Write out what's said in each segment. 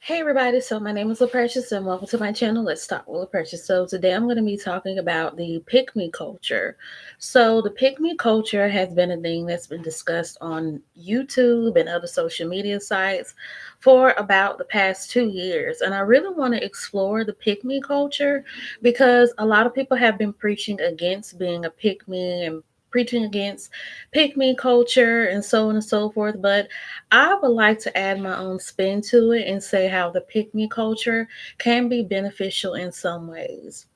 Hey everybody, so my name is LaPrecious and welcome to my channel. Let's talk with LaPrecious. So today I'm going to be talking about the pick me culture. So the pick me culture has been a thing that's been discussed on YouTube and other social media sites for about the past 2 years. And I really want to explore the pick me culture because a lot of people have been preaching against being a pick me and preaching against pick me culture and so on and so forth. But I would like to add my own spin to it and say how the pick me culture can be beneficial in some ways.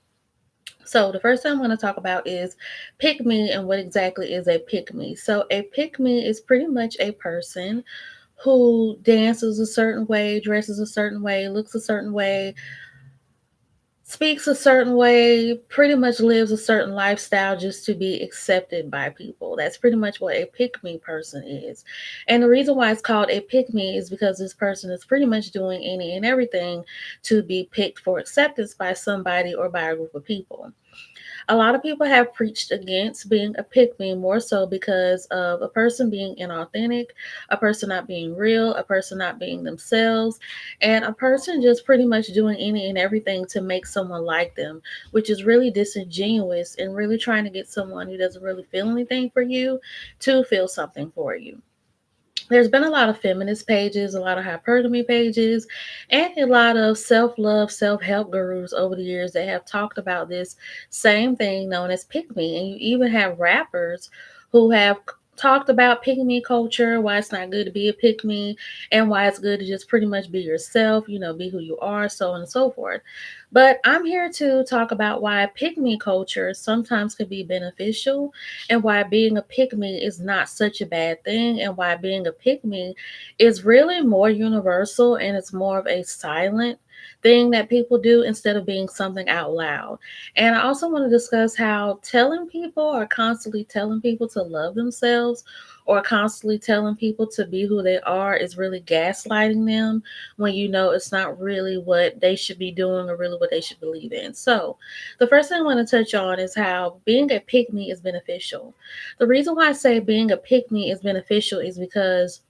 So, the first thing I'm going to talk about is pick me and what exactly is a pick me. So, a pick me is pretty much a person who dances a certain way, dresses a certain way, looks a certain way, speaks a certain way, pretty much lives a certain lifestyle just to be accepted by people. That's pretty much what a pick me person is. And the reason why it's called a pick me is because this person is pretty much doing any and everything to be picked for acceptance by somebody or by a group of people. A lot of people have preached against being a pick me more so because of a person being inauthentic, a person not being real, a person not being themselves, and a person just pretty much doing any and everything to make someone like them, which is really disingenuous and really trying to get someone who doesn't really feel anything for you to feel something for you. There's been a lot of feminist pages, a lot of hypergamy pages, and a lot of self love, self help gurus over the years that have talked about this same thing known as pick me. And you even have rappers who have talked about pick me culture, why it's not good to be a pick me, and why it's good to just pretty much be yourself, be who you are, so on and so forth. But I'm here to talk about why pick me culture sometimes can be beneficial and why being a pick me is not such a bad thing, and why being a pick me is really more universal and it's more of a silent thing that people do instead of being something out loud. And I also want to discuss how telling people or constantly telling people to love themselves or constantly telling people to be who they are is really gaslighting them when you know it's not really what they should be doing or really what they should believe in. So, the first thing I want to touch on is how being a pick me is beneficial. The reason why I say being a pick me is beneficial is because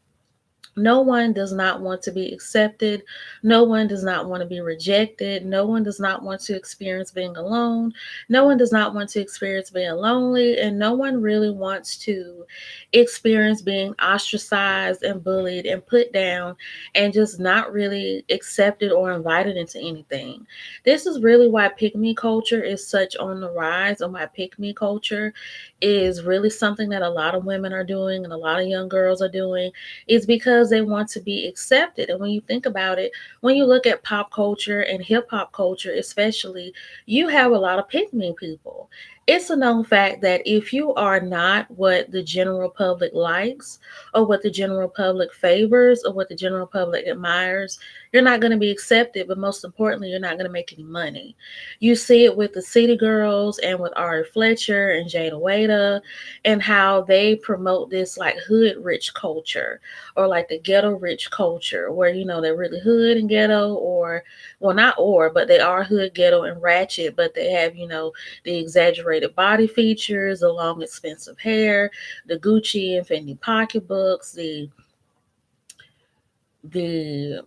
no one does not want to be accepted. No one does not want to be rejected. No one does not want to experience being alone. No one does not want to experience being lonely. And no one really wants to experience being ostracized and bullied and put down and just not really accepted or invited into anything. This is really why pick me culture is such on the rise, and why pick me culture is really something that a lot of women are doing and a lot of young girls are doing is because they want to be accepted. And when you think about it, when you look at pop culture and hip hop culture, especially, you have a lot of pick me people. It's a known fact that if you are not what the general public likes, or what the general public favors, or what the general public admires, you're not going to be accepted. But most importantly, you're not going to make any money. You see it with the City Girls and with Ari Fletcher and Jada Waiter, and how they promote this like hood rich culture or like the ghetto rich culture where they're really hood and ghetto, or well, not but they are hood, ghetto, and ratchet, but they have the exaggerated body features, the long expensive hair, the Gucci and Fendi pocketbooks, the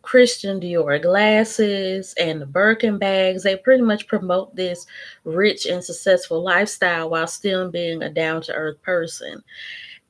Christian Dior glasses and the Birkin bags. They pretty much promote this rich and successful lifestyle while still being a down to earth person.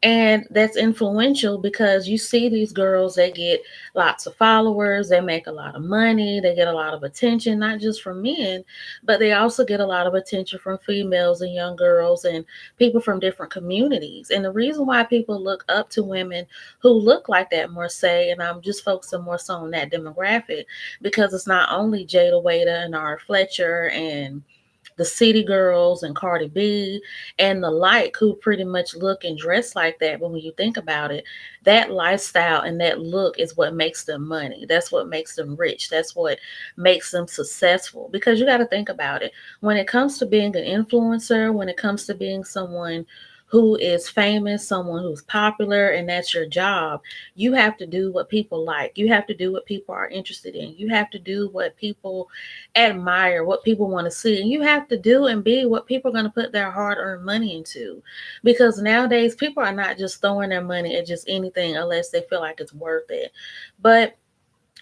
And that's influential because you see these girls, they get lots of followers, they make a lot of money, they get a lot of attention, not just from men, but they also get a lot of attention from females and young girls and people from different communities. And the reason why people look up to women who look like that more, say, and I'm just focusing more so on that demographic, because it's not only Jada Waiter and Ara Fletcher and the City Girls and Cardi B and the like who pretty much look and dress like that. But when you think about it, that lifestyle and that look is what makes them money. That's what makes them rich. That's what makes them successful. Because you got to think about it. When it comes to being an influencer, when it comes to being someone who is famous, someone who's popular, and that's your job, you have to do what people like. You have to do what people are interested in. You have to do what people admire, what people want to see. And you have to do and be what people are going to put their hard earned money into. Because nowadays, people are not just throwing their money at just anything unless they feel like it's worth it. But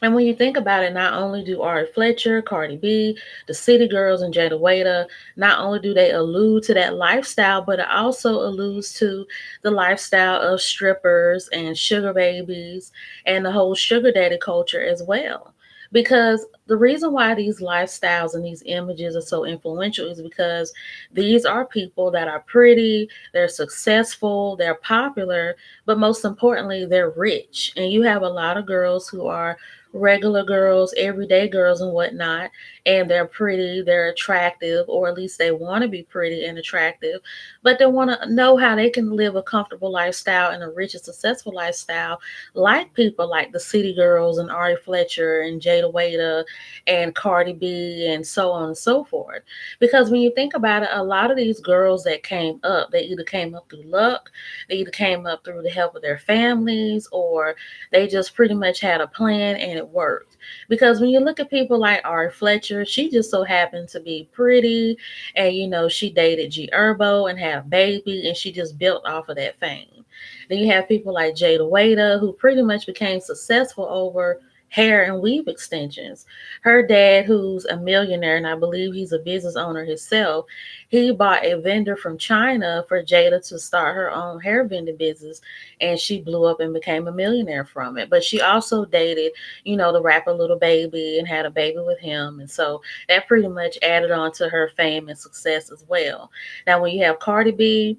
And when you think about it, not only do Ari Fletcher, Cardi B, the City Girls, and Jada Waiter, not only do they allude to that lifestyle, but it also alludes to the lifestyle of strippers and sugar babies and the whole sugar daddy culture as well. Because the reason why these lifestyles and these images are so influential is because these are people that are pretty, they're successful, they're popular, but most importantly, they're rich. And you have a lot of girls who are regular girls, everyday girls, and whatnot, and they're pretty, they're attractive, or at least they want to be pretty and attractive, but they want to know how they can live a comfortable lifestyle and a rich and successful lifestyle, like people like the City Girls and Ari Fletcher and Jada Waiter and Cardi B and so on and so forth. Because when you think about it, a lot of these girls that came up, they either came up through luck, they either came up through the help of their families, or they just pretty much had a plan and it worked. Because when you look at people like Ari Fletcher, she just so happened to be pretty, and she dated G Herbo and had a baby, and she just built off of that fame. Then you have people like Jada Waiter, who pretty much became successful over hair and weave extensions. Her dad, who's a millionaire, and I believe he's a business owner himself, he bought a vendor from China for Jada to start her own hair vending business, and she blew up and became a millionaire from it. But she also dated, the rapper Little Baby and had a baby with him. And so that pretty much added on to her fame and success as well. Now, when you have Cardi B,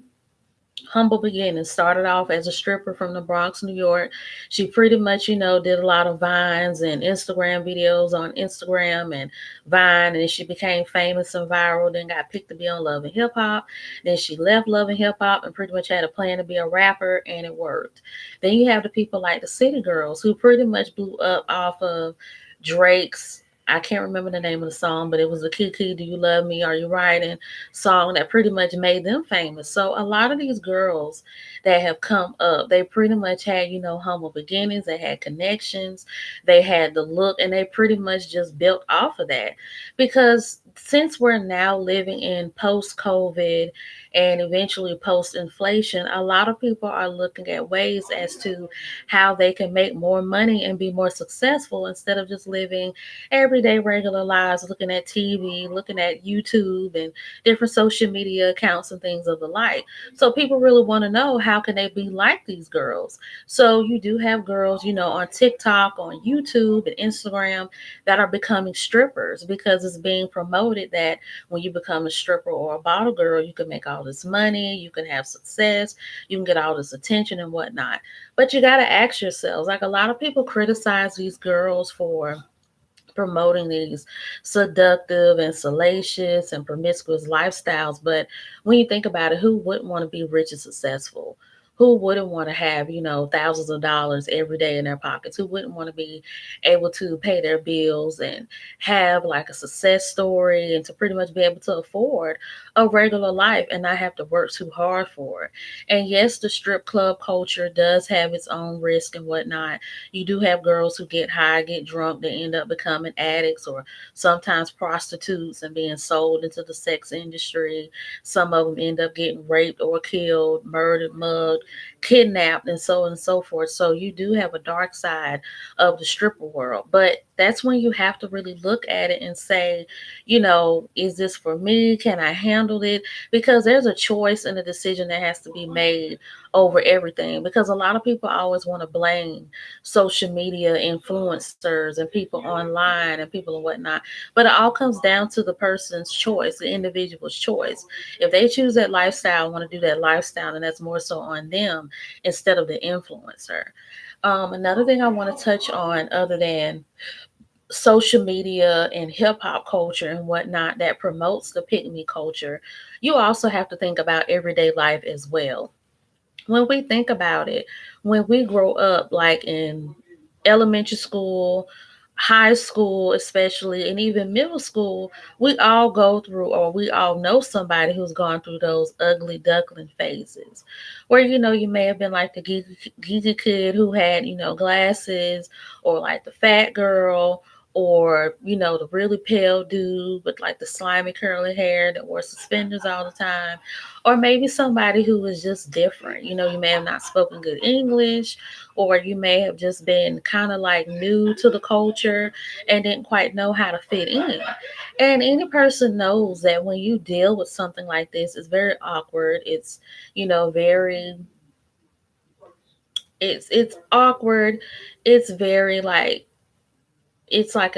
humble beginnings, started off as a stripper from the Bronx, New York. She pretty much, did a lot of vines and Instagram videos on Instagram and Vine, and she became famous and viral, then got picked to be on Love and Hip Hop. Then she left Love and Hip Hop and pretty much had a plan to be a rapper, and it worked. Then you have the people like the City Girls, who pretty much blew up off of Drake's, I can't remember the name of the song, but it was a Kiki, Do You Love Me? Are You Riding? Song that pretty much made them famous. So a lot of these girls that have come up, they pretty much had, humble beginnings, they had connections, they had the look, and they pretty much just built off of that. Because since we're now living in post COVID and eventually post inflation, a lot of people are looking at ways as to how they can make more money and be more successful instead of just living everyday regular lives, looking at TV, looking at YouTube and different social media accounts and things of the like. So people really want to know, how can they be like these girls? So you do have girls, on TikTok, on YouTube and Instagram that are becoming strippers because it's being promoted that when you become a stripper or a bottle girl, you can make all this money, you can have success, you can get all this attention and whatnot. But you got to ask yourselves, like, a lot of people criticize these girls for promoting these seductive and salacious and promiscuous lifestyles. But when you think about it, who wouldn't want to be rich and successful? Who wouldn't want to have, thousands of dollars every day in their pockets? Who wouldn't want to be able to pay their bills and have like a success story and to pretty much be able to afford a regular life and not have to work too hard for it? And yes, the strip club culture does have its own risk and whatnot. You do have girls who get high, get drunk, they end up becoming addicts or sometimes prostitutes and being sold into the sex industry. Some of them end up getting raped or killed, murdered, mugged, kidnapped, and so on and so forth. So you do have a dark side of the stripper world. But that's when you have to really look at it and say, is this for me? Can I handle it? Because there's a choice and a decision that has to be made over everything. Because a lot of people always want to blame social media influencers and people online and people and whatnot. But it all comes down to the person's choice, the individual's choice. If they choose that lifestyle, want to do that lifestyle, and that's more so on them instead of the influencer. Another thing I want to touch on, other than social media and hip hop culture and whatnot that promotes the pick me culture, you also have to think about everyday life as well. When we think about it, when we grow up, like in elementary school, high school, especially, and even middle school, we all go through, or we all know somebody who's gone through those ugly duckling phases where, you may have been like the geeky kid who had, glasses, or like the fat girl, or the really pale dude with like the slimy curly hair that wore suspenders all the time, or maybe somebody who was just different. You may have not spoken good English, or you may have just been kind of like new to the culture and didn't quite know how to fit in. And any person knows that when you deal with something like this, it's very awkward. It's very, it's awkward. It's very like, it's like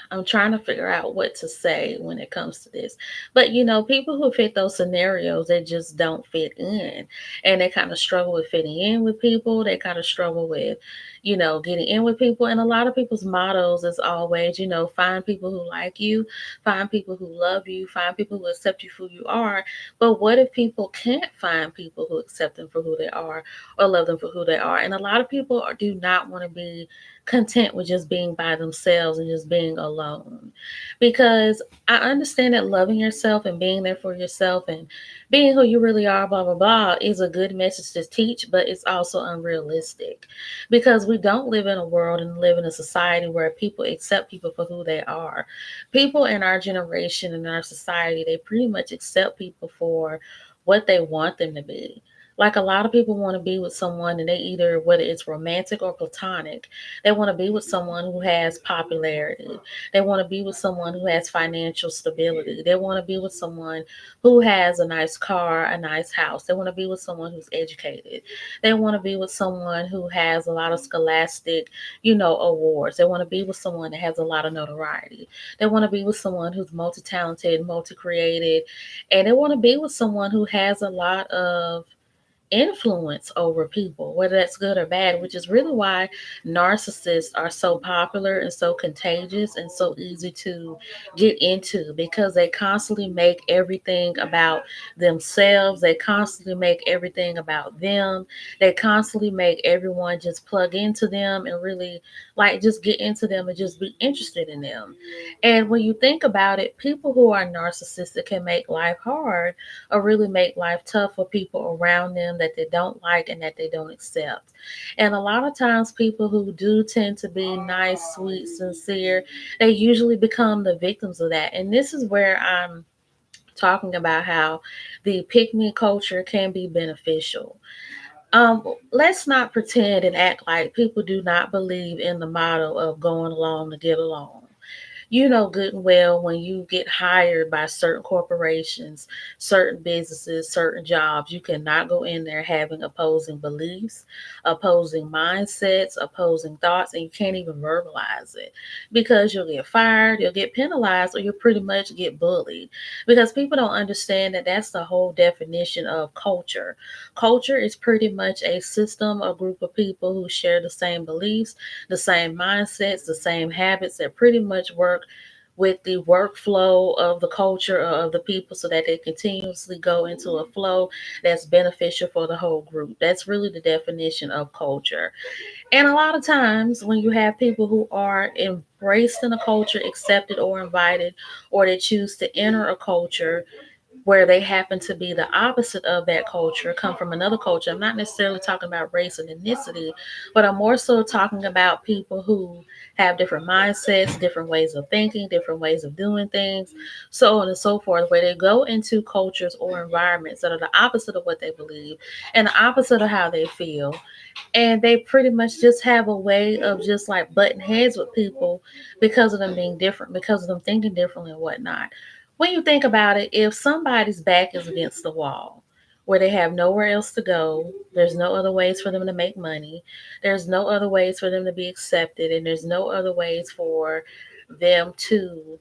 I'm trying to figure out what to say when it comes to this. But people who fit those scenarios, they just don't fit in, and they kind of struggle with fitting in with people. They kind of struggle with getting in with people. And a lot of people's mottos is always, find people who like you, find people who love you, find people who accept you for who you are. But what if people can't find people who accept them for who they are or love them for who they are? And a lot of people do not want to be content with just being by themselves and just being alone. Because I understand that loving yourself and being there for yourself and being who you really are, blah, blah, blah, is a good message to teach, but it's also unrealistic because we don't live in a world and live in a society where people accept people for who they are. People in our generation and our society, they pretty much accept people for what they want them to be. Like a lot of people want to be with someone and they either, whether it's romantic or platonic, they want to be with someone who has popularity. They want to be with someone who has financial stability. They want to be with someone who has a nice car, a nice house. They want to be with someone who's educated. They want to be with someone who has a lot of scholastic, awards. They want to be with someone that has a lot of notoriety. They want to be with someone who's multi talented, multi created, and they want to be with someone who has a lot of influence over people, whether that's good or bad, which is really why narcissists are so popular and so contagious and so easy to get into because they constantly make everything about themselves. They constantly make everything about them. They constantly make everyone just plug into them and really like just get into them and just be interested in them. And when you think about it, people who are narcissistic can make life hard or really make life tough for people around them that they don't like and that they don't accept. And a lot of times, people who do tend to be nice, sweet, sincere, they usually become the victims of that. And this is where I'm talking about how the pick me culture can be beneficial. Let's not pretend and act like people do not believe in the motto of going along to get along. You know good and well when you get hired by certain corporations, certain businesses, certain jobs, you cannot go in there having opposing beliefs, opposing mindsets, opposing thoughts, and you can't even verbalize it because you'll get fired, you'll get penalized, or you'll pretty much get bullied because people don't understand that that's the whole definition of culture. Culture is pretty much a system, a group of people who share the same beliefs, the same mindsets, the same habits that pretty much work with the workflow of the culture of the people so that they continuously go into a flow that's beneficial for the whole group. That's really the definition of culture. And a lot of times when you have people who are embraced in a culture, accepted or invited, or they choose to enter a culture where they happen to be the opposite of that culture, come from another culture. I'm not necessarily talking about race and ethnicity, but I'm more so talking about people who have different mindsets, different ways of thinking, different ways of doing things, so on and so forth, where they go into cultures or environments that are the opposite of what they believe and the opposite of how they feel. And they pretty much just have a way of just like butting heads with people because of them being different, because of them thinking differently and whatnot. When you think about it, if somebody's back is against the wall, where they have nowhere else to go, there's no other ways for them to make money, there's no other ways for them to be accepted, and there's no other ways for them to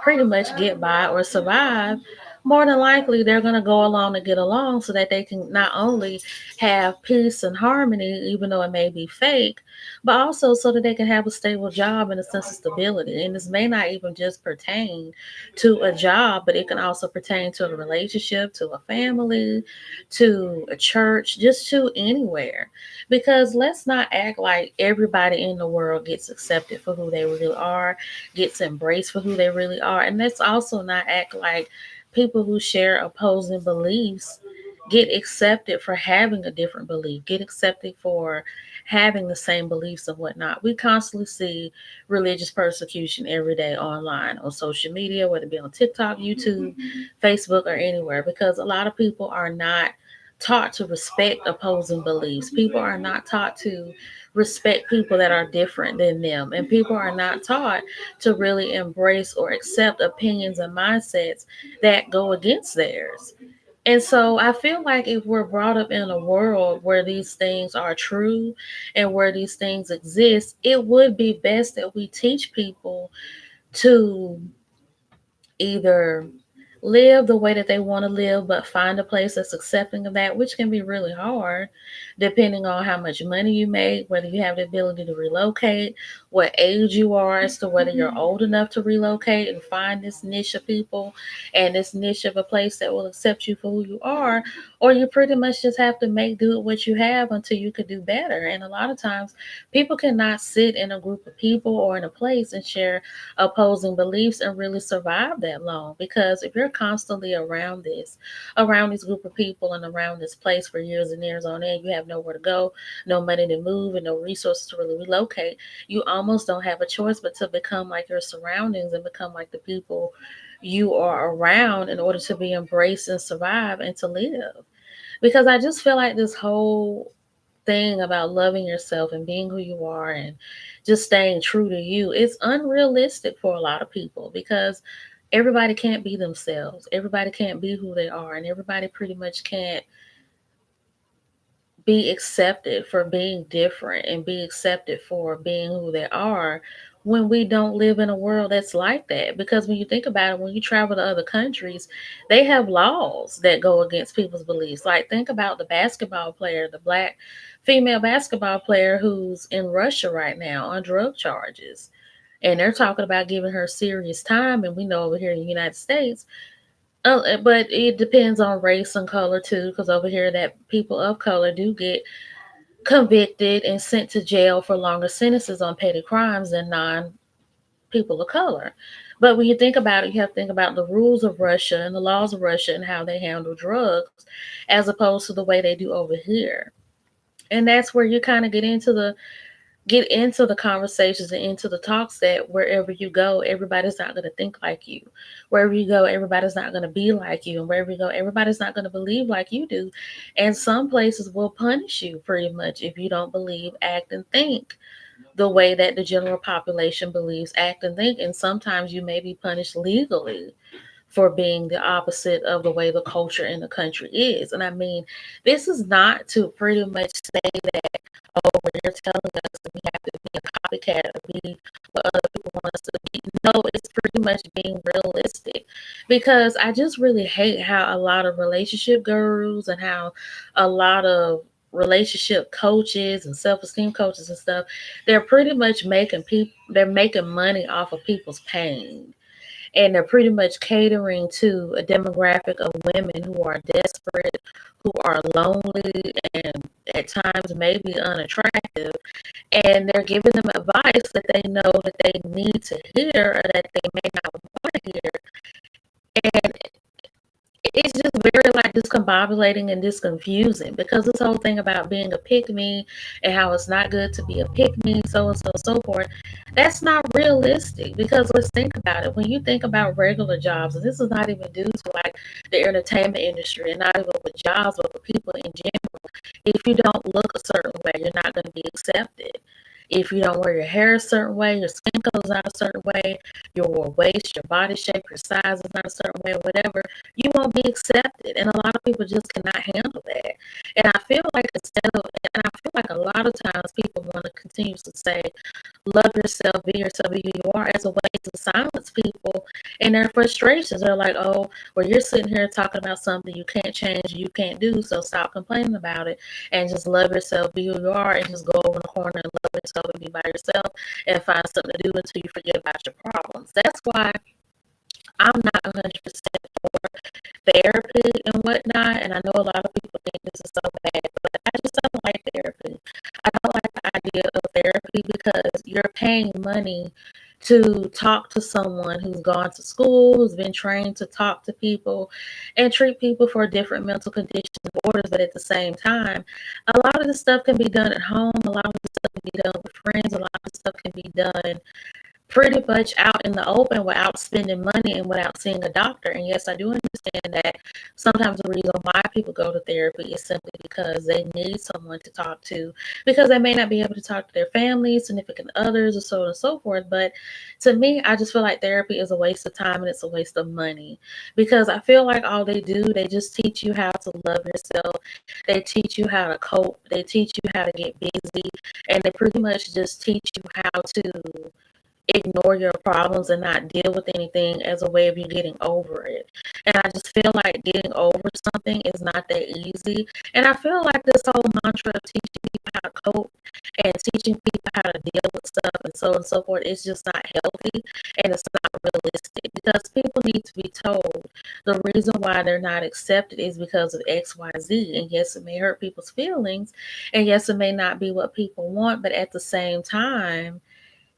pretty much get by or survive, more than likely they're going to go along to get along so that they can not only have peace and harmony, even though it may be fake, but also so that they can have a stable job and a sense of stability. And this may not even just pertain to a job, but it can also pertain to a relationship, to a family, to a church, just to anywhere. Because let's not act like everybody in the world gets accepted for who they really are, gets embraced for who they really are. And let's also not act like people who share opposing beliefs get accepted for having a different belief, get accepted for having the same beliefs and whatnot. We constantly see religious persecution every day online, on social media, whether it be on TikTok, YouTube, Facebook, or anywhere, because a lot of people are not taught to respect opposing beliefs. People are not taught to respect people that are different than them. And people are not taught to really embrace or accept opinions and mindsets that go against theirs. And so I feel like if we're brought up in a world where these things are true and where these things exist, it would be best that we teach people to either live the way that they want to live, but find a place that's accepting of that, which can be really hard depending on how much money you make, whether you have the ability to relocate, what age you are, as to whether you're old enough to relocate and find this niche of people and this niche of a place that will accept you for who you are, or you pretty much just have to make do with what you have until you could do better. And a lot of times, people cannot sit in a group of people or in a place and share opposing beliefs and really survive that long, because if you're constantly around this group of people and around this place for years and years on end, you have nowhere to go, no money to move, and no resources to really relocate. You almost don't have a choice but to become like your surroundings and become like the people you are around in order to be embraced and survive and to live. Because I just feel like this whole thing about loving yourself and being who you are and just staying true to you, it's unrealistic for a lot of people, because everybody can't be themselves. Everybody can't be who they are, and everybody pretty much can't be accepted for being different and be accepted for being who they are when we don't live in a world that's like that. Because when you think about it, when you travel to other countries, they have laws that go against people's beliefs. Like, think about the basketball player, the black female basketball player who's in Russia right now on drug charges. And they're talking about giving her serious time. And we know over here in the United States, but it depends on race and color too, because over here that people of color do get convicted and sent to jail for longer sentences on petty crimes than non people of color. But when you think about it, you have to think about the rules of Russia and the laws of Russia and how they handle drugs as opposed to the way they do over here. And that's where you kind of get into the conversations and into the talks that wherever you go, everybody's not going to think like you. Wherever you go, everybody's not going to be like you. And wherever you go, everybody's not going to believe like you do. And some places will punish you pretty much if you don't believe, act, and think the way that the general population believes, act, and think. And sometimes you may be punished legally for being the opposite of the way the culture in the country is. And I mean, this is not to pretty much say that, oh, well, you're telling us that we have to be a copycat or be what other people want us to be. No, it's pretty much being realistic, because I just really hate how a lot of relationship gurus and how a lot of relationship coaches and self-esteem coaches and stuff, they're pretty much they're making money off of people's pain, and they're pretty much catering to a demographic of women who are desperate, who are lonely, and at times maybe unattractive, and they're giving them advice that they know that they need to hear or that they may not want to hear. And it's just very like discombobulating and disconfusing, because this whole thing about being a pick me and how it's not good to be a pick me, so and so, so forth, that's not realistic. Because let's think about it. When you think about regular jobs, and this is not even due to like the entertainment industry and not even with jobs, but with people in general, if you don't look a certain way, you're not going to be accepted. If you don't wear your hair a certain way, your skin color is not a certain way, your waist, your body shape, your size is not a certain way, or whatever, you won't be accepted. And a lot of people just cannot handle that. And I feel like a lot of times people want to continue to say, love yourself, be who you are, as a way to silence people and their frustrations. They're like, oh, well, you're sitting here talking about something you can't change, you can't do, so stop complaining about it and just love yourself, be who you are, and just go over in the corner and love yourself and be by yourself and find something to do until you forget about your problems. That's why I'm not 100% for therapy and whatnot. And I know a lot of people think this is so bad, but I just don't like therapy. I don't like the idea of therapy because you're paying money to talk to someone who's gone to school, who's been trained to talk to people and treat people for different mental conditions and disorders. But at the same time, a lot of this stuff can be done at home, a lot of this stuff can be done with friends, a lot of this stuff can be done pretty much out in the open without spending money and without seeing a doctor. And yes, I do understand that sometimes the reason why people go to therapy is simply because they need someone to talk to, because they may not be able to talk to their family, significant others, or so on and so forth. But to me, I just feel like therapy is a waste of time and it's a waste of money, because I feel like all they do, they just teach you how to love yourself. They teach you how to cope. They teach you how to get busy. And they pretty much just teach you how to ignore your problems and not deal with anything as a way of you getting over it. And I just feel like getting over something is not that easy. And I feel like this whole mantra of teaching people how to cope and teaching people how to deal with stuff and so on and so forth is just not healthy, and it's not realistic, because people need to be told the reason why they're not accepted is because of XYZ. And yes, it may hurt people's feelings, and yes, it may not be what people want, but at the same time,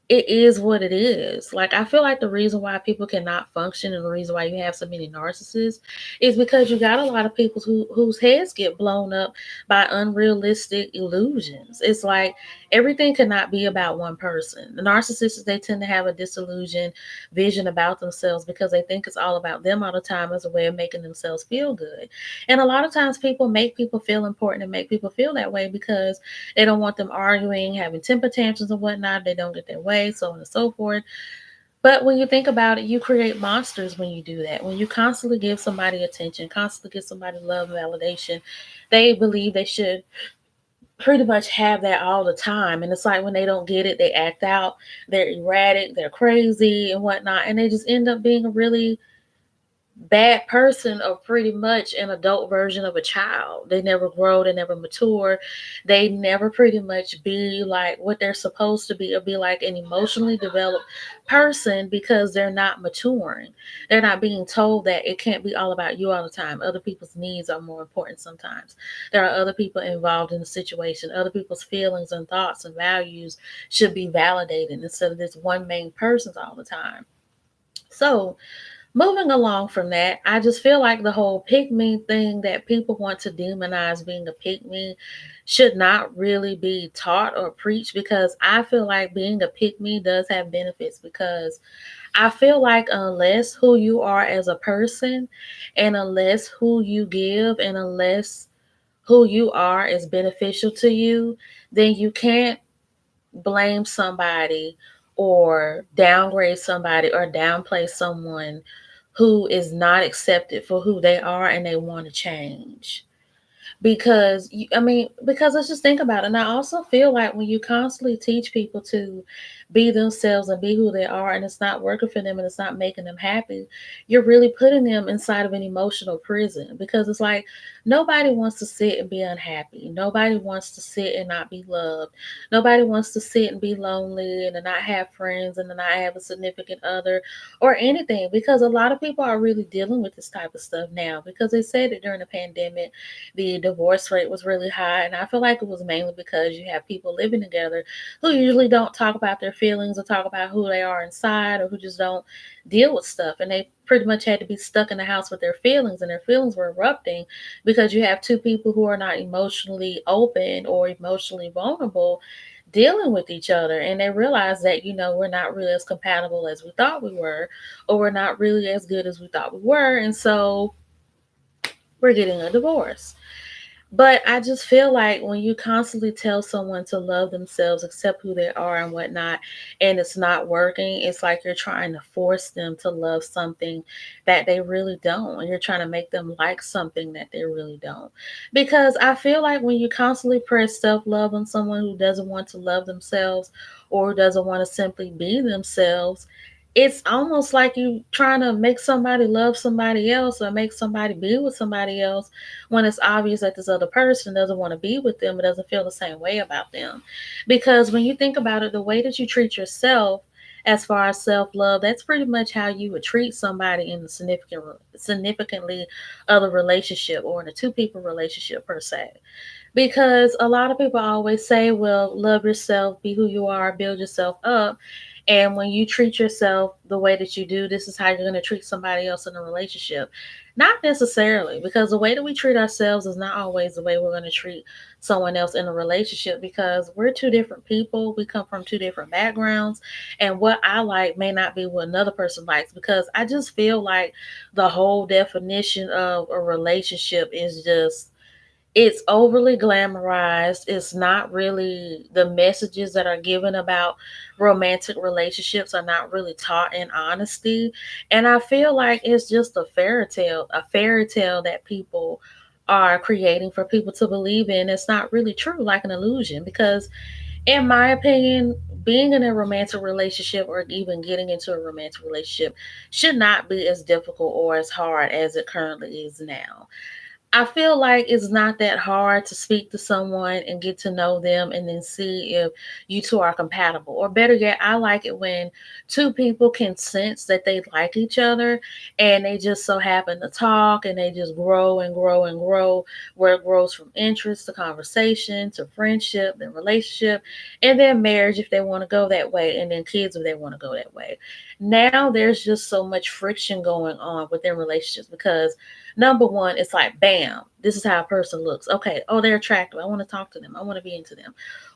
it is what it is. Like, I feel like the reason why people cannot function and the reason why you have so many narcissists is because you got a lot of people whose heads get blown up by unrealistic illusions. It's like everything cannot be about one person. The narcissists, they tend to have a disillusioned vision about themselves because they think it's all about them all the time as a way of making themselves feel good. And a lot of times people make people feel important and make people feel that way because they don't want them arguing, having temper tantrums and whatnot. They don't get their way, so on and so forth. But when you think about it, you create monsters when you do that. When you constantly give somebody attention, constantly give somebody love and validation, they believe they should pretty much have that all the time. And it's like when they don't get it, they act out, they're erratic, they're crazy and whatnot. And they just end up being a really bad person, or pretty much an adult version of a child. They never grow, they never mature, they never pretty much be like what they're supposed to be, or be like an emotionally developed person, because they're not maturing. They're not being told that it can't be all about you all the time. Other people's needs are more important sometimes. There are other people involved in the situation. Other people's feelings and thoughts and values should be validated instead of this one main person's all the time. So, moving along from that, I just feel like the whole pick me thing, that people want to demonize being a pick me, should not really be taught or preached, because I feel like being a pick me does have benefits. Because I feel like unless who you are as a person, and unless who you give, and unless who you are is beneficial to you, then you can't blame somebody or downgrade somebody or downplay someone who is not accepted for who they are and they want to change. Because I mean, because let's just think about it. And I also feel like when you constantly teach people to be themselves and be who they are, and it's not working for them and it's not making them happy, you're really putting them inside of an emotional prison. Because it's like nobody wants to sit and be unhappy. Nobody wants to sit and not be loved. Nobody wants to sit and be lonely and to not have friends and to not have a significant other or anything. Because a lot of people are really dealing with this type of stuff now, because they said that during the pandemic the divorce rate was really high. And I feel like it was mainly because you have people living together who usually don't talk about their feelings or talk about who they are inside, or who just don't deal with stuff. And they pretty much had to be stuck in the house with their feelings, and their feelings were erupting because you have two people who are not emotionally open or emotionally vulnerable dealing with each other. And they realize that, we're not really as compatible as we thought we were, or we're not really as good as we thought we were. And so we're getting a divorce. But I just feel like when you constantly tell someone to love themselves, accept who they are and whatnot, and it's not working, it's like you're trying to force them to love something that they really don't. And you're trying to make them like something that they really don't. Because I feel like when you constantly press self love on someone who doesn't want to love themselves, or doesn't want to simply be themselves, it's almost like you trying to make somebody love somebody else, or make somebody be with somebody else, when it's obvious that this other person doesn't want to be with them, but doesn't feel the same way about them. Because when you think about it, the way that you treat yourself, as far as self-love, that's pretty much how you would treat somebody in a significantly other relationship, or in a two people relationship per se. Because a lot of people always say, well, love yourself, be who you are, build yourself up. And when you treat yourself the way that you do, this is how you're going to treat somebody else in a relationship. Not necessarily, because the way that we treat ourselves is not always the way we're going to treat someone else in a relationship, because we're two different people. We come from two different backgrounds. And what I like may not be what another person likes, because I just feel like the whole definition of a relationship is just, it's overly glamorized. It's not really, the messages that are given about romantic relationships are not really taught in honesty. And I feel like it's just a fairy tale that people are creating for people to believe in. It's not really true, like an illusion. Because, in my opinion, being in a romantic relationship or even getting into a romantic relationship should not be as difficult or as hard as it currently is now. I feel like it's not that hard to speak to someone and get to know them and then see if you two are compatible. Or better yet, I like it when two people can sense that they like each other and they just so happen to talk and they just grow and grow and grow, where it grows from interest to conversation to friendship and relationship and then marriage if they want to go that way, and then kids if they want to go that way. Now there's just so much friction going on within relationships because, number one, it's like, bam, this is how a person looks. Okay, oh, they're attractive. I want to talk to them. I want to be into them.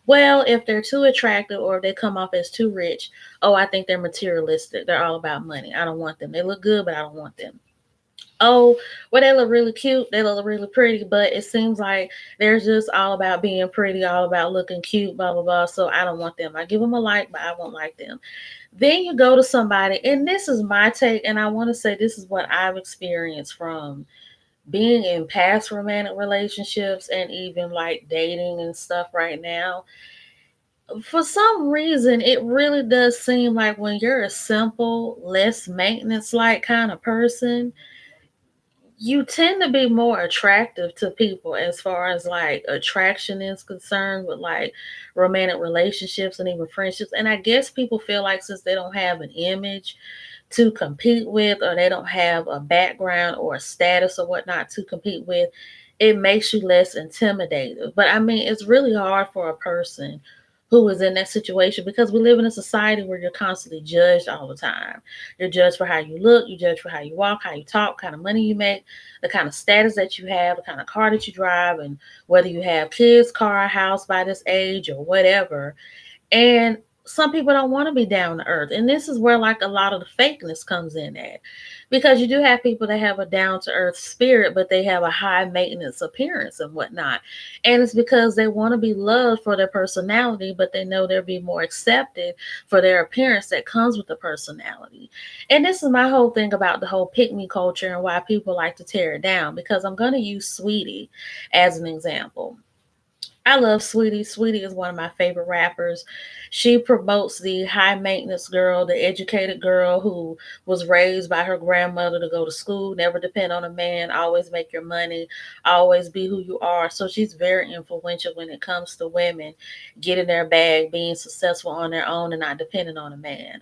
Well, if they're too attractive or if they come off as too rich, oh, I think they're materialistic. They're all about money. I don't want them. They look good, but I don't want them. Oh, well, they look really cute. They look really pretty, but it seems like they're just all about being pretty, all about looking cute, blah, blah, blah. So I don't want them. I give them a like, but I won't like them. Then you go to somebody, and this is my take, and I want to say this is what I've experienced from being in past romantic relationships and even like dating and stuff right now. For some reason, it really does seem like when you're a simple, less maintenance like kind of person, you tend to be more attractive to people as far as like attraction is concerned with like romantic relationships and even friendships. And I guess people feel like since they don't have an image to compete with, or they don't have a background or a status or whatnot to compete with, it makes you less intimidated. But I mean, it's really hard for a person who is in that situation because we live in a society where you're constantly judged all the time. You're judged for how you look, you judge for how you walk, how you talk, kind of money you make, the kind of status that you have, the kind of car that you drive, and whether you have kids, car, house by this age or whatever. And some people don't want to be down to earth. And this is where like a lot of the fakeness comes in at. Because you do have people that have a down to earth spirit, but they have a high maintenance appearance and whatnot. And it's because they want to be loved for their personality, but they know they'll be more accepted for their appearance that comes with the personality. And this is my whole thing about the whole pick me culture and why people like to tear it down. Because I'm going to use Sweetie as an example. I love Sweetie. Sweetie is one of my favorite rappers. She promotes the high maintenance girl, the educated girl who was raised by her grandmother to go to school, never depend on a man, always make your money, always be who you are. So she's very influential when it comes to women getting their bag, being successful on their own and not depending on a man.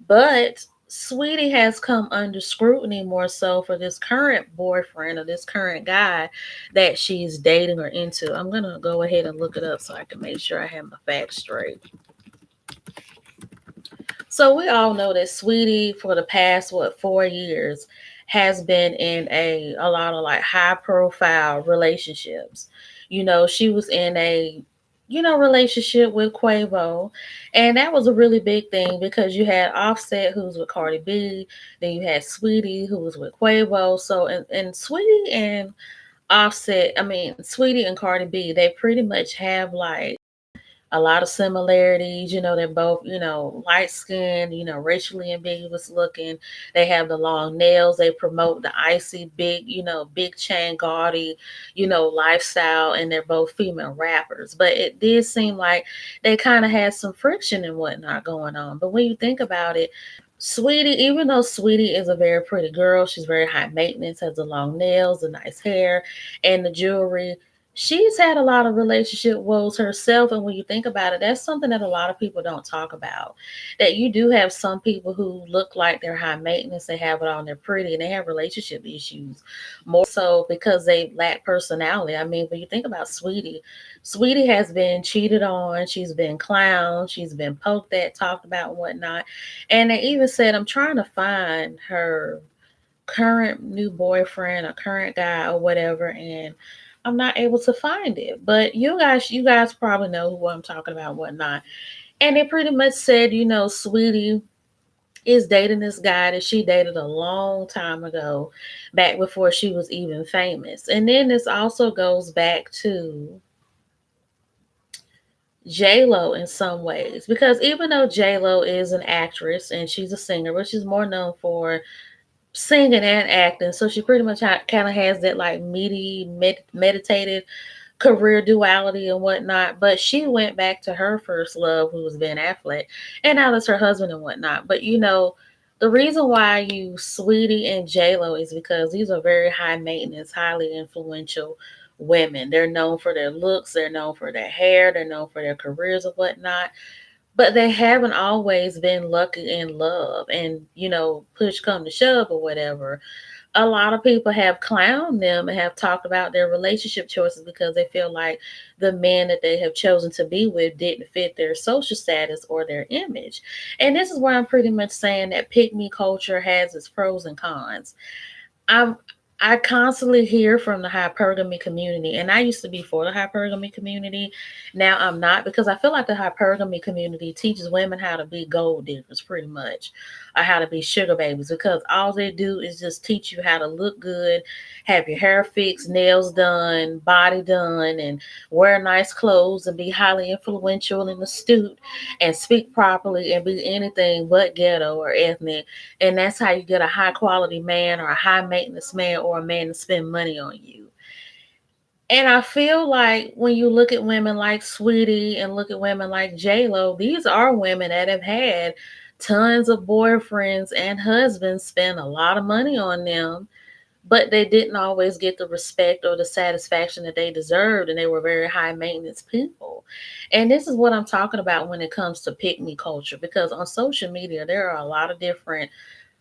But Sweetie has come under scrutiny more so for this current boyfriend or this current guy that she's dating or into. I'm gonna go ahead and look it up so I can make sure I have my facts straight. So we all know that Sweetie for the past 4 years has been in a lot of like high profile relationships. You know, she was in a relationship with Quavo, and that was a really big thing because you had Offset who's with Cardi B, then you had Sweetie who was with Quavo. So and Sweetie and Offset, I mean Sweetie and Cardi B, they pretty much have like a lot of similarities. You know, they're both, light skinned, racially ambiguous looking. They have the long nails. They promote the icy, big, big chain, gaudy, lifestyle. And they're both female rappers. But it did seem like they kind of had some friction and whatnot going on. But when you think about it, Sweetie, even though Sweetie is a very pretty girl, she's very high maintenance, has the long nails, the nice hair, and the jewelry. she's had a lot of relationship woes herself. And when you think about it, that's something that a lot of people don't talk about. That you do have some people who look like they're high maintenance, they have it on, they're pretty, and they have relationship issues more so because they lack personality. I mean, when you think about Sweetie, Sweetie has been cheated on, she's been clowned, she's been poked at, talked about, and whatnot. And they even said, I'm trying to find her current new boyfriend or current guy or whatever, and I'm not able to find it. But you guys probably know who I'm talking about and whatnot. And they pretty much said, Sweetie is dating this guy that she dated a long time ago, back before she was even famous. And then this also goes back to J Lo in some ways, because even though J Lo is an actress and she's a singer, but she's more known for singing and acting. So she pretty much kind of has that like meditative career duality and whatnot. But she went back to her first love, who was Ben Affleck, and now that's her husband and whatnot. But the reason why I use Sweetie and J Lo is because these are very high maintenance, highly influential women. They're known for their looks, they're known for their hair, they're known for their careers and whatnot, but they haven't always been lucky in love. And push come to shove or whatever, a lot of people have clowned them and have talked about their relationship choices because they feel like the men that they have chosen to be with didn't fit their social status or their image. And this is where I'm pretty much saying that pick me culture has its pros and cons. I I constantly hear from the hypergamy community, and I used to be for the hypergamy community. Now I'm not, because I feel like the hypergamy community teaches women how to be gold diggers, pretty much, or how to be sugar babies, because all they do is just teach you how to look good, have your hair fixed, nails done, body done, and wear nice clothes and be highly influential and astute and speak properly and be anything but ghetto or ethnic, and that's how you get a high quality man or a high maintenance man or a man to spend money on you. And I feel like when you look at women like Sweetie and look at women like J Lo, these are women that have had tons of boyfriends and husbands spend a lot of money on them, but they didn't always get the respect or the satisfaction that they deserved, and they were very high maintenance people. And this is what I'm talking about when it comes to pick me culture, because on social media there are a lot of different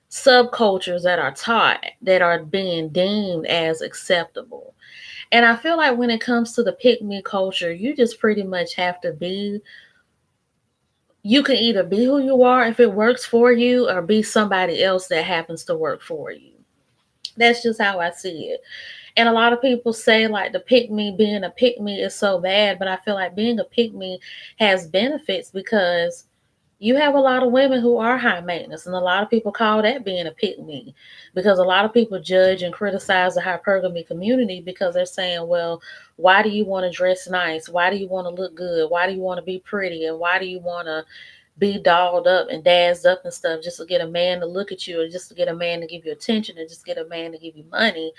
subcultures that are taught that are being deemed as acceptable. And I feel like when it comes to the pick me culture, you just pretty much have to be, you can either be who you are if it works for you, or be somebody else that happens to work for you. That's just how I see it. And a lot of people say like the pick me, being a pick me is so bad, but I feel like being a pick me has benefits, because you have a lot of women who are high maintenance, and a lot of people call that being a pick me, because a lot of people judge and criticize the hypergamy community because they're saying, well, why do you want to dress nice? Why do you want to look good? Why do you want to be pretty? And why do you want to be dolled up and dazzed up and stuff just to get a man to look at you, or just to get a man to give you attention, or just get a man to give you money?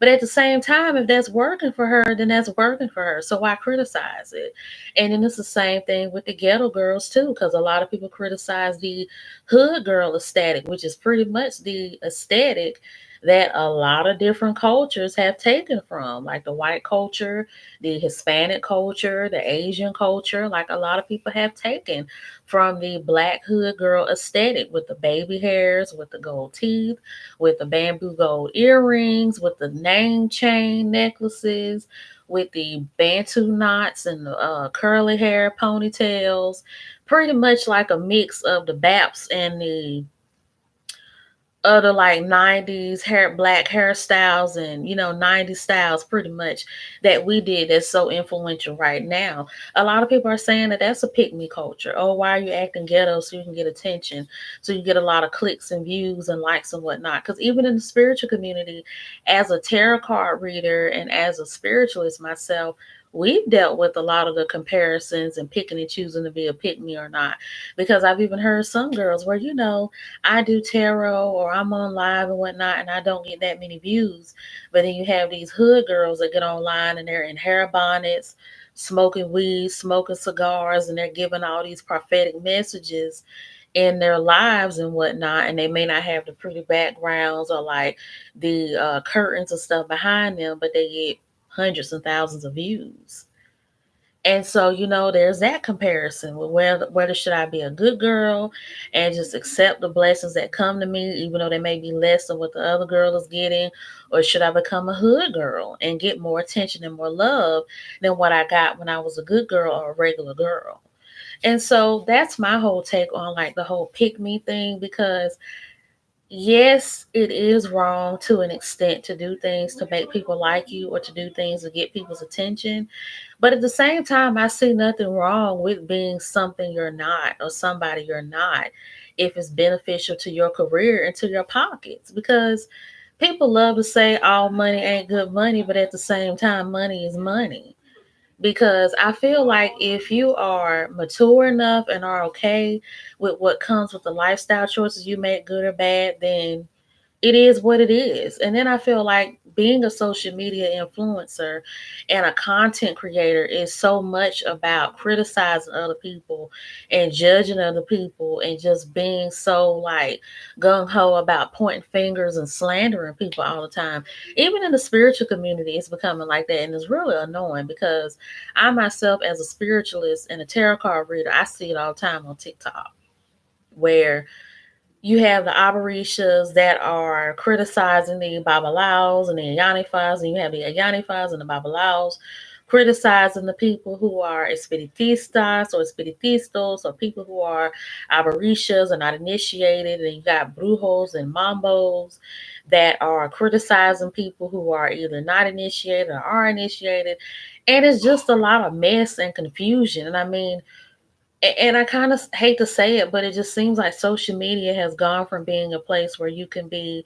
But at the same time, if that's working for her, then that's working for her. So why criticize it? And then it's the same thing with the ghetto girls too, because a lot of people criticize the hood girl aesthetic, which is pretty much the aesthetic that a lot of different cultures have taken from, like the white culture, the Hispanic culture, the Asian culture. Like a lot of people have taken from the black hood girl aesthetic, with the baby hairs, with the gold teeth, with the bamboo gold earrings, with the name chain necklaces, with the bantu knots and the curly hair ponytails. Pretty much like a mix of the Baps and the other like 90s hair, black hairstyles, and 90s styles, pretty much, that we did, that's so influential right now. A lot of people are saying that that's a pick me culture. Oh, why are you acting ghetto? So you can get attention, so you get a lot of clicks and views and likes and whatnot. Because even in the spiritual community, as a tarot card reader and as a spiritualist myself, we've dealt with a lot of the comparisons and picking and choosing to be a pick me or not. Because I've even heard some girls where, I do tarot or I'm on live and whatnot, and I don't get that many views. But then you have these hood girls that get online and they're in hair bonnets, smoking weed, smoking cigars, and they're giving all these prophetic messages in their lives and whatnot. And they may not have the pretty backgrounds or like the curtains and stuff behind them, but they get hundreds and thousands of views. And so, there's that comparison with whether should I be a good girl and just accept the blessings that come to me, even though they may be less than what the other girl is getting, or should I become a hood girl and get more attention and more love than what I got when I was a good girl or a regular girl? And so that's my whole take on like the whole pick me thing, because yes, it is wrong to an extent to do things to make people like you or to do things to get people's attention. But at the same time, I see nothing wrong with being something you're not or somebody you're not if it's beneficial to your career and to your pockets. Because people love to say all money ain't good money, but at the same time, money is money. Because I feel like if you are mature enough and are okay with what comes with the lifestyle choices you make, good or bad, then it is what it is. And then I feel like being a social media influencer and a content creator is so much about criticizing other people and judging other people and just being so like gung ho about pointing fingers and slandering people all the time. Even in the spiritual community, it's becoming like that. And it's really annoying because I myself, as a spiritualist and a tarot card reader, I see it all the time on TikTok where you have the Aberishas that are criticizing the Babalaos and the Ayanifas, and you have the Ayanifas and the Babalaos criticizing the people who are Espiritistas or Espiritistas or people who are Aberishas and not initiated. And you got Brujos and Mambos that are criticizing people who are either not initiated or are initiated. And it's just a lot of mess and confusion. And I mean, and I kind of hate to say it, but it just seems like social media has gone from being a place where you can be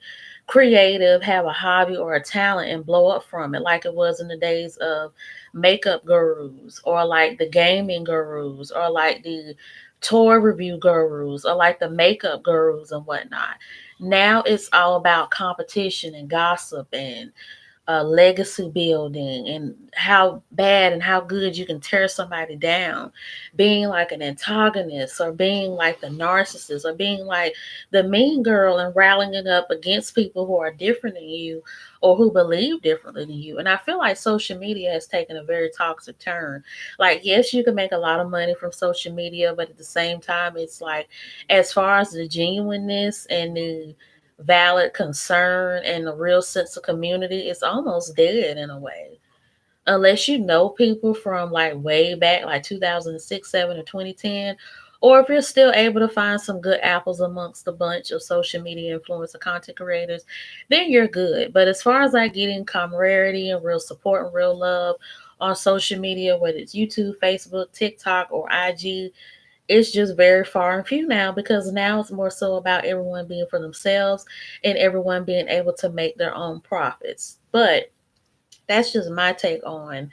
creative, have a hobby or a talent, and blow up from it, like it was in the days of makeup gurus, or like the gaming gurus, or like the toy review gurus, or like the makeup gurus and whatnot. Now it's all about competition and gossip and legacy building and how bad and how good you can tear somebody down, being like an antagonist or being like the narcissist or being like the mean girl and rallying it up against people who are different than you or who believe differently than you. And I feel like social media has taken a very toxic turn. Like, yes, you can make a lot of money from social media, but at the same time, it's like, as far as the genuineness and the valid concern and a real sense of community, it's almost dead in a way. Unless you know people from like way back, like 2006, 7, or 2010, or if you're still able to find some good apples amongst a bunch of social media influencer content creators, then you're good. But as far as like getting camaraderie and real support and real love on social media, whether it's YouTube, Facebook, TikTok, or IG, it's just very far and few now, because now it's more so about everyone being for themselves and everyone being able to make their own profits. But that's just my take on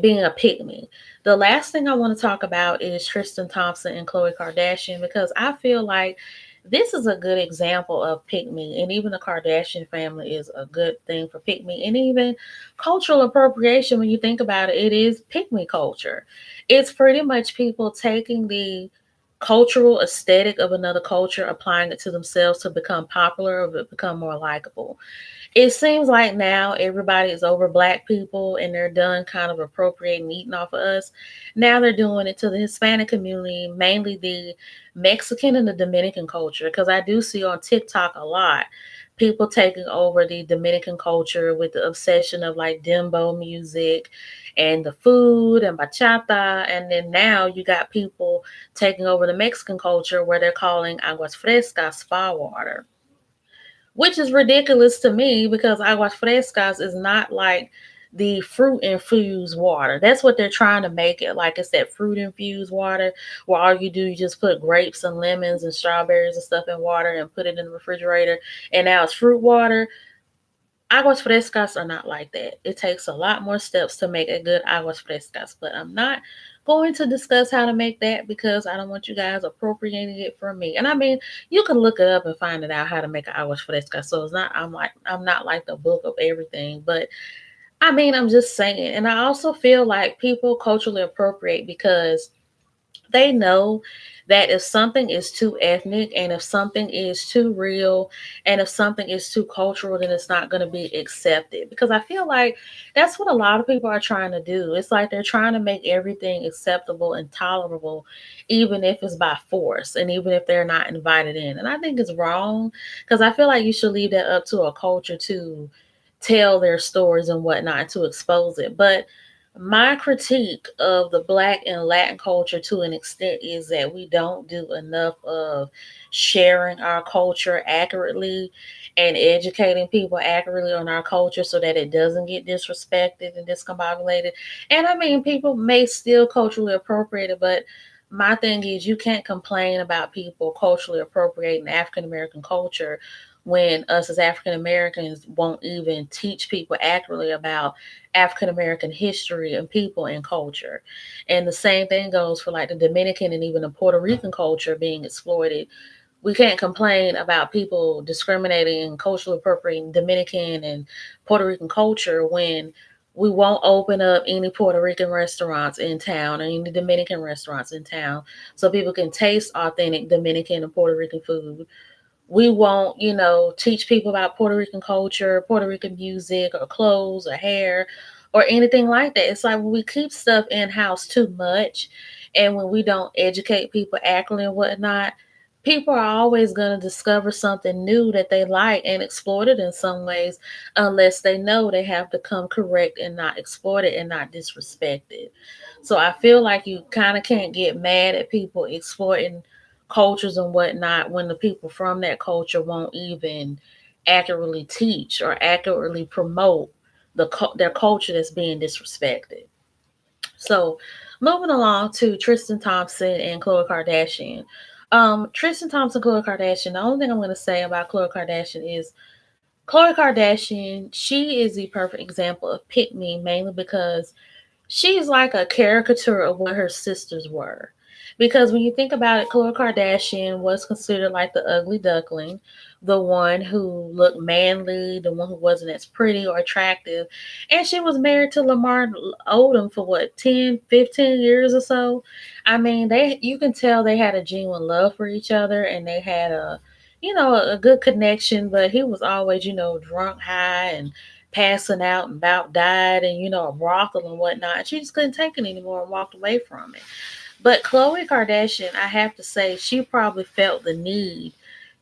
being a pygmy. The last thing I want to talk about is Tristan Thompson and Khloe Kardashian, because I feel like this is a good example of pygmy, and even the Kardashian family is a good thing for pygmy, and even cultural appropriation. When you think about it, it is pygmy culture. It's pretty much people taking the cultural aesthetic of another culture, applying it to themselves to become popular or become more likable. It seems like now everybody is over black people and they're done kind of appropriating, eating off of us. Now they're doing it to the Hispanic community, mainly the Mexican and the Dominican culture. Because I do see on TikTok a lot people taking over the Dominican culture with the obsession of like dembow music and the food and bachata. And then now you got people taking over the Mexican culture where they're calling aguas frescas spa water, which is ridiculous to me because aguas frescas is not like the fruit infused water. That's what they're trying to make it like. It's that fruit infused water where all you do, you just put grapes and lemons and strawberries and stuff in water and put it in the refrigerator, and now it's fruit water. Aguas frescas are not like that. It takes a lot more steps to make a good aguas frescas, but I'm not going to discuss how to make that because I don't want you guys appropriating it from me. And I mean, you can look it up and find it out how to make an aguas frescas. So it's not, I'm not like the book of everything, but I mean, I'm just saying. And I also feel like people culturally appropriate because They know that if something is too ethnic and if something is too real and if something is too cultural, then it's not going to be accepted. Because I feel like that's what a lot of people are trying to do. It's like they're trying to make everything acceptable and tolerable, even if it's by force and even if they're not invited in. And I think it's wrong because I feel like you should leave that up to a culture to tell their stories and whatnot to expose it. But my critique of the Black and Latin culture to an extent is that we don't do enough of sharing our culture accurately and educating people accurately on our culture so that it doesn't get disrespected and discombobulated. And I mean, people may still culturally appropriate it, but my thing is, you can't complain about people culturally appropriating African American culture when us as African Americans won't even teach people accurately about African American history and people and culture. And the same thing goes for like the Dominican and even the Puerto Rican culture being exploited. We can't complain about people discriminating and culturally appropriating Dominican and Puerto Rican culture when we won't open up any Puerto Rican restaurants in town or any Dominican restaurants in town so people can taste authentic Dominican and Puerto Rican food. We won't, teach people about Puerto Rican culture, Puerto Rican music, or clothes, or hair, or anything like that. It's like when we keep stuff in house too much, and when we don't educate people accurately and whatnot, people are always going to discover something new that they like and exploit it in some ways, unless they know they have to come correct and not exploit it and not disrespect it. So I feel like you kind of can't get mad at people exploiting cultures and whatnot when the people from that culture won't even accurately teach or accurately promote their culture that's being disrespected. So, moving along to Tristan Thompson and Khloe Kardashian. Tristan Thompson, Khloe Kardashian. The only thing I'm going to say about Khloe Kardashian is Khloe Kardashian. She is the perfect example of pick me, mainly because she's like a caricature of what her sisters were. Because when you think about it, Khloe Kardashian was considered like the ugly duckling, the one who looked manly, the one who wasn't as pretty or attractive. And she was married to Lamar Odom for what, 10, 15 years or so. I mean, you can tell they had a genuine love for each other and they had a good connection, but he was always, drunk, high, and passing out and about died and a brothel and whatnot. She just couldn't take it anymore and walked away from it. But Khloe Kardashian, I have to say, she probably felt the need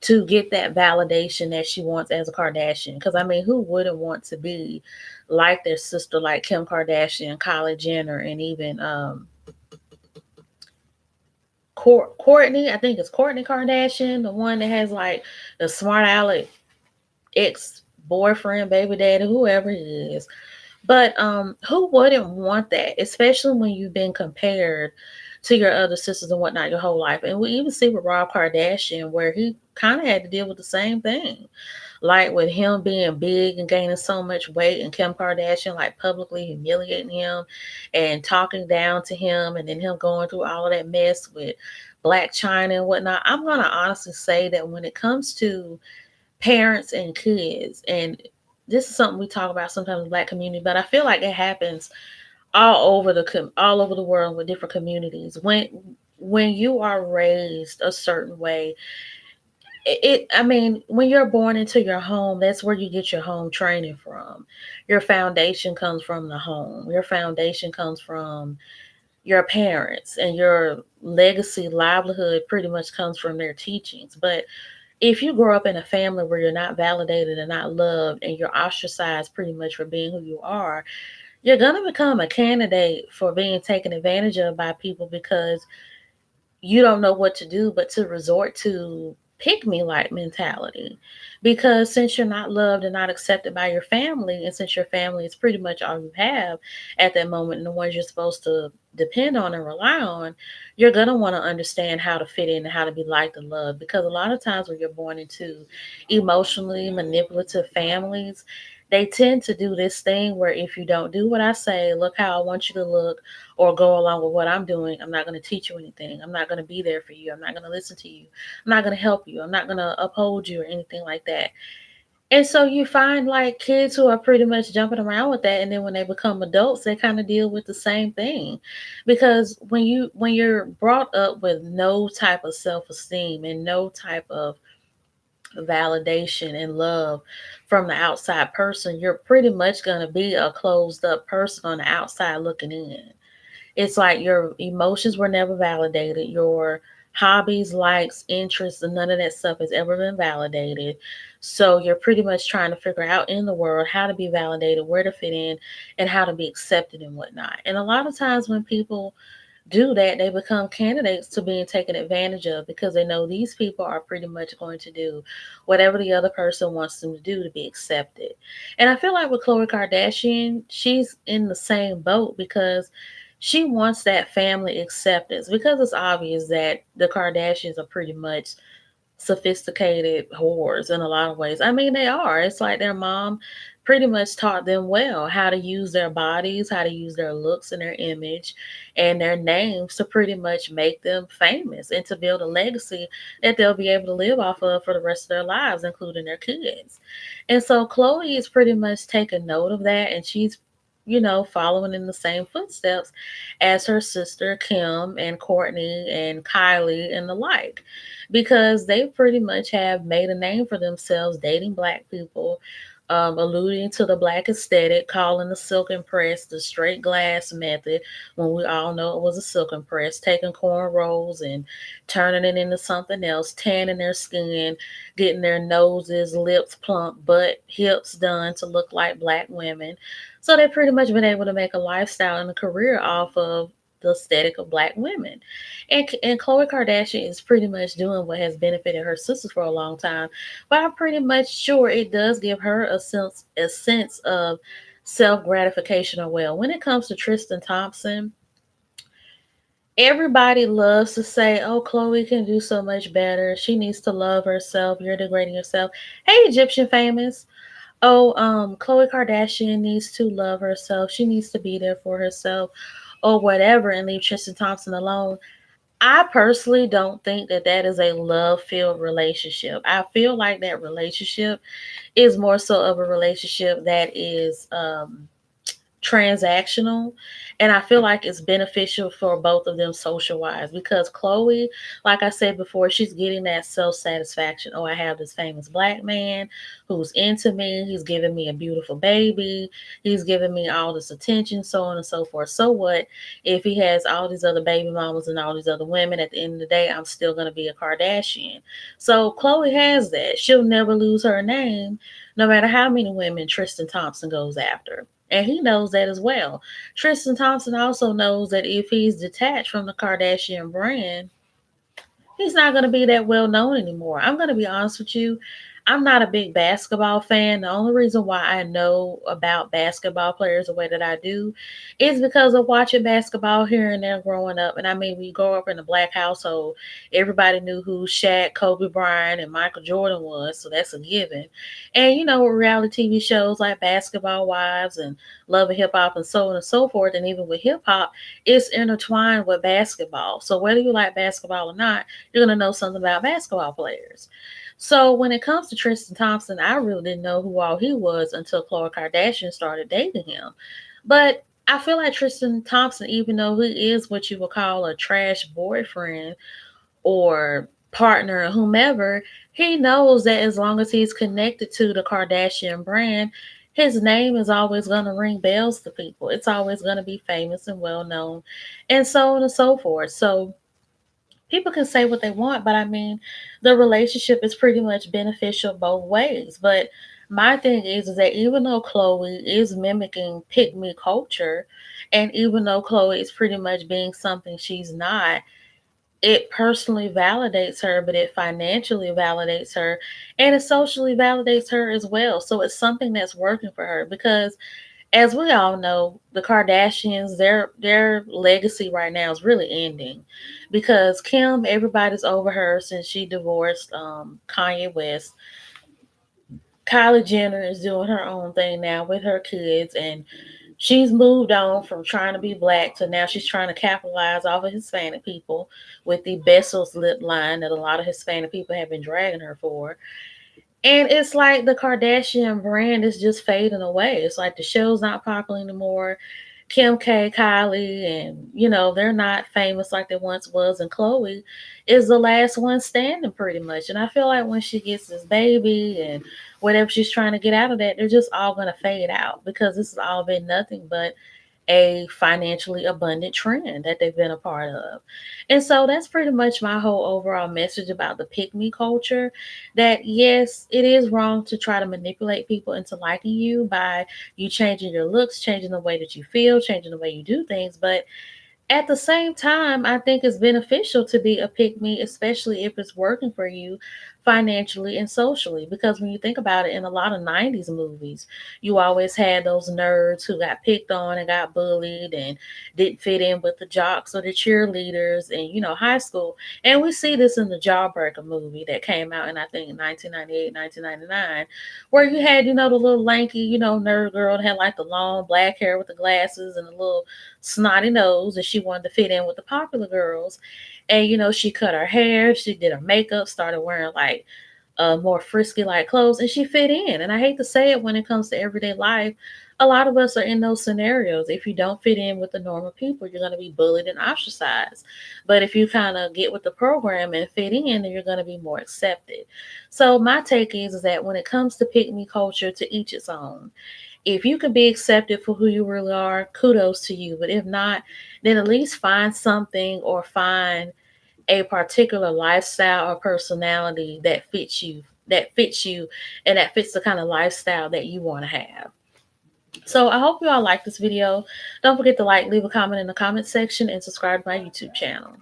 to get that validation that she wants as a Kardashian. Because I mean, who wouldn't want to be like their sister, like Kim Kardashian, Kylie Jenner, and even Courtney? I think it's Courtney Kardashian, the one that has like the smart aleck ex boyfriend, baby daddy, whoever he is. But who wouldn't want that, especially when you've been compared to your other sisters and whatnot your whole life? And we even see with Rob Kardashian where he kind of had to deal with the same thing. Like with him being big and gaining so much weight, and Kim Kardashian like publicly humiliating him and talking down to him, and then him going through all of that mess with Black China and whatnot. I'm gonna honestly say that when it comes to parents and kids, and this is something we talk about sometimes in the Black community, but I feel like it happens all over the world with different communities. When you are raised a certain way, I mean, when you're born into your home, that's where you get your home training from. Your foundation comes from the home. Your foundation comes from your parents, and your legacy livelihood pretty much comes from their teachings. But if you grow up in a family where you're not validated and not loved and you're ostracized pretty much for being who you are, you're going to become a candidate for being taken advantage of by people because you don't know what to do but to resort to pick me like mentality. Because since you're not loved and not accepted by your family, and since your family is pretty much all you have at that moment and the ones you're supposed to depend on and rely on, you're going to want to understand how to fit in and how to be liked and loved. Because a lot of times when you're born into emotionally manipulative families, they tend to do this thing where if you don't do what I say, look how I want you to look, or go along with what I'm doing, I'm not going to teach you anything. I'm not going to be there for you. I'm not going to listen to you. I'm not going to help you. I'm not going to uphold you or anything like that. And so you find like kids who are pretty much jumping around with that, and then when they become adults, they kind of deal with the same thing. Because when you're brought up with no type of self-esteem and no type of validation and love from the outside person, you're pretty much going to be a closed up person on the outside looking in. It's like your emotions were never validated. Your hobbies, likes, interests, and none of that stuff has ever been validated. So you're pretty much trying to figure out in the world how to be validated, where to fit in, and how to be accepted and whatnot. And a lot of times when people do that, they become candidates to being taken advantage of because they know these people are pretty much going to do whatever the other person wants them to do to be accepted. And I feel like with Khloe Kardashian, she's in the same boat because she wants that family acceptance because it's obvious that the Kardashians are pretty much sophisticated whores in a lot of ways. I mean, they are. It's like their mom pretty much taught them well how to use their bodies, how to use their looks and their image and their names to pretty much make them famous and to build a legacy that they'll be able to live off of for the rest of their lives, including their kids. And so Chloe is pretty much taking note of that, and she's following in the same footsteps as her sister Kim and Courtney and Kylie and the like, because they pretty much have made a name for themselves dating black people, alluding to the black aesthetic, calling the silken press the straight glass method when we all know it was a silken press, taking cornrows and turning it into something else, tanning their skin, getting their noses, lips plump, butt, hips done to look like black women. So they've pretty much been able to make a lifestyle and a career off of the aesthetic of black women. And Khloe Kardashian is pretty much doing what has benefited her sisters for a long time. But I'm pretty much sure it does give her a sense of self gratification or well. When it comes to Tristan Thompson, everybody loves to say, "Oh, Chloe can do so much better. She needs to love herself. You're degrading yourself." Hey, Egyptian famous. Oh, Khloe Kardashian needs to love herself. She needs to be there for herself or whatever and leave Tristan Thompson alone. I personally don't think that that is a love filled relationship. I feel like that relationship is more so of a relationship that is transactional, and I feel like it's beneficial for both of them social wise because Chloe, like I said before, she's getting that self satisfaction. Oh, I have this famous black man who's into me, he's giving me a beautiful baby, he's giving me all this attention, so on and so forth. So what if he has all these other baby mamas and all these other women? At the end of the day, I'm still going to be a Kardashian. So Chloe has that. She'll never lose her name no matter how many women Tristan Thompson goes after. And he knows that as well. Tristan Thompson also knows that if he's detached from the Kardashian brand, he's not going to be that well known anymore. I'm going to be honest with you. I'm not a big basketball fan. The only reason why I know about basketball players the way that I do is because of watching basketball here and there growing up. And I mean, we grow up in a black household. Everybody knew who Shaq, Kobe Bryant, and Michael Jordan was, so that's a given. And reality TV shows like Basketball Wives and Love and Hip Hop and so on and so forth, and even with hip hop, it's intertwined with basketball. So whether you like basketball or not, you're going to know something about basketball players. So when it comes to Tristan Thompson, I really didn't know who all he was until Khloe Kardashian started dating him. But I feel like Tristan Thompson, even though he is what you would call a trash boyfriend or partner or whomever, he knows that as long as he's connected to the Kardashian brand, his name is always going to ring bells to people. It's always going to be famous and well known, and so on and so forth. So people can say what they want, but I mean, the relationship is pretty much beneficial both ways. But my thing is that even though Chloe is mimicking pick me culture, and even though Chloe is pretty much being something she's not, it personally validates her, but it financially validates her, and it socially validates her as well. So it's something that's working for her because as we all know, the Kardashians, their legacy right now is really ending because Kim, everybody's over her since she divorced Kanye West. Kylie Jenner is doing her own thing now with her kids, and she's moved on from trying to be black to now she's trying to capitalize off of Hispanic people with the Bessos lip line that a lot of Hispanic people have been dragging her for. And it's like the Kardashian brand is just fading away. It's like the show's not popular anymore. Kim K, Kylie, and they're not famous like they once was. And Chloe is the last one standing pretty much. And I feel like when she gets this baby and whatever she's trying to get out of that, they're just all gonna fade out because this has all been nothing but a financially abundant trend that they've been a part of. And so that's pretty much my whole overall message about the pick me culture, that yes, it is wrong to try to manipulate people into liking you by you changing your looks, changing the way that you feel, changing the way you do things. But at the same time, I think it's beneficial to be a pick me, especially if it's working for you financially and socially. Because when you think about it, in a lot of 90s movies, you always had those nerds who got picked on and got bullied and didn't fit in with the jocks or the cheerleaders and, high school. And we see this in the Jawbreaker movie that came out in, I think, 1998, 1999, where you had, the little lanky, nerd girl that had like the long black hair with the glasses and the little snotty nose, and she wanted to fit in with the popular girls. And she cut her hair, she did her makeup, started wearing like more frisky like clothes, and she fit in. And I hate to say it, when it comes to everyday life, a lot of us are in those scenarios. If you don't fit in with the normal people, you're going to be bullied and ostracized. But if you kind of get with the program and fit in, then you're going to be more accepted. So my take is that when it comes to pick me culture, to each its own. If you can be accepted for who you really are, kudos to you. But if not, then at least find something or find a particular lifestyle or personality that fits you, and that fits the kind of lifestyle that you want to have. So I hope you all like this video. Don't forget to like, leave a comment in the comment section, and subscribe to my YouTube channel.